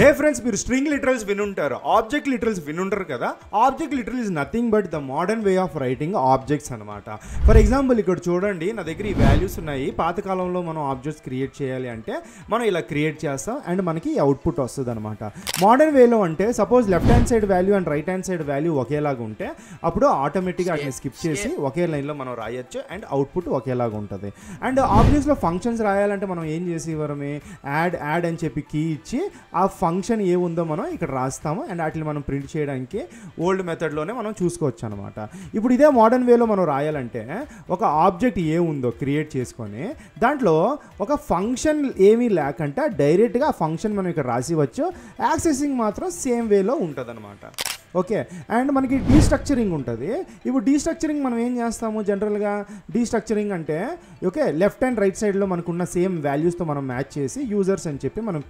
హే friends, మీరు string literals వినుంటారు, object literals వినుంటారు కదా. Object literal is nothing but the modern way of writing objects అనమాట. For example ఇక్కడ చూడండి, నా దగ్గర ఈ వాల్యూస్ ఉన్నాయి. పాతకాలంలో మనం ఆబ్జెక్ట్స్ క్రియేట్ చేయాలి అంటే మనం ఇలా క్రియేట్ చేస్తాం అండ్ మనకి అవుట్పుట్ వస్తుంది అనమాట. మోడర్న్ వేలో అంటే suppose left hand side value and right hand side value ఒకేలాగా ఉంటే అప్పుడు ఆటోమేటిక్గా వాటిని స్కిప్ చేసి ఒకే లైన్లో మనం రాయొచ్చు అండ్ అవుట్పుట్ ఒకేలాగా ఉంటుంది. అండ్ ఆబ్జెక్ట్స్లో ఫంక్షన్స్ రాయాలంటే మనం ఏం చేసేవారమే, యాడ్ అని చెప్పి కీ ఇచ్చి ఆ ఫంక్షన్ ఏ ఉందో మనం ఇక్కడ రాస్తాము అండ్ వాటిని మనం ప్రింట్ చేయడానికి ఓల్డ్ మెథడ్లోనే మనం చూసుకోవచ్చు అనమాట. ఇప్పుడు ఇదే మోడర్న్ వేలో మనం రాయాలంటే ఒక ఆబ్జెక్ట్ ఏ ఉందో క్రియేట్ చేసుకొని దాంట్లో ఒక ఫంక్షన్ ఏమీ లేకుండా డైరెక్ట్గా ఆ ఫంక్షన్ మనం ఇక్కడ రాసివచ్చు. యాక్సెసింగ్ మాత్రం సేమ్ వేలో ఉంటుంది అనమాట. ఓకే, అండ్ మనకి డీస్ట్రక్చరింగ్ ఉంటుంది. ఇప్పుడు డీస్ట్రక్చరింగ్ మనం ఏం చేస్తాము, జనరల్గా డీస్ట్రక్చరింగ్ అంటే ఓకే లెఫ్ట్ అండ్ రైట్ సైడ్లో మనకున్న సేమ్ వాల్యూస్తో మనం మ్యాచ్ చేసి యూజర్స్ అని చెప్పి మనం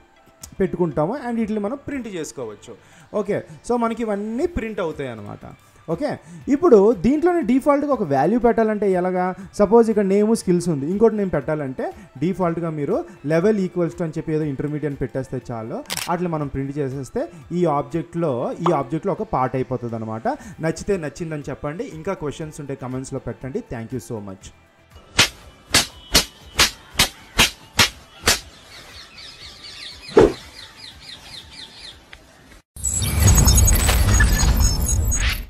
పెట్టుకుంటాము అండ్ వీటిని మనం ప్రింట్ చేసుకోవచ్చు. ఓకే, సో మనకి ఇవన్నీ ప్రింట్ అవుతాయి అన్నమాట. ఓకే, ఇప్పుడు దీంట్లోనే డిఫాల్ట్గా ఒక వాల్యూ పెట్టాలంటే ఎలాగా, సపోజ్ ఇక్కడ నేము స్కిల్స్ ఉంది, ఇంకోటి నేను పెట్టాలంటే డిఫాల్ట్గా మీరు లెవెల్ ఈక్వల్స్ టు అని చెప్పి ఏదో ఇంటర్మీడియట్ పెట్టేస్తే చాలు, అట్లా మనం ప్రింట్ చేసేస్తే ఈ ఆబ్జెక్ట్లో ఒక పార్ట్ అయిపోతుంది అనమాట. నచ్చితే నచ్చిందని చెప్పండి. ఇంకా క్వశ్చన్స్ ఉంటే కమెంట్స్లో పెట్టండి. Thank you so much.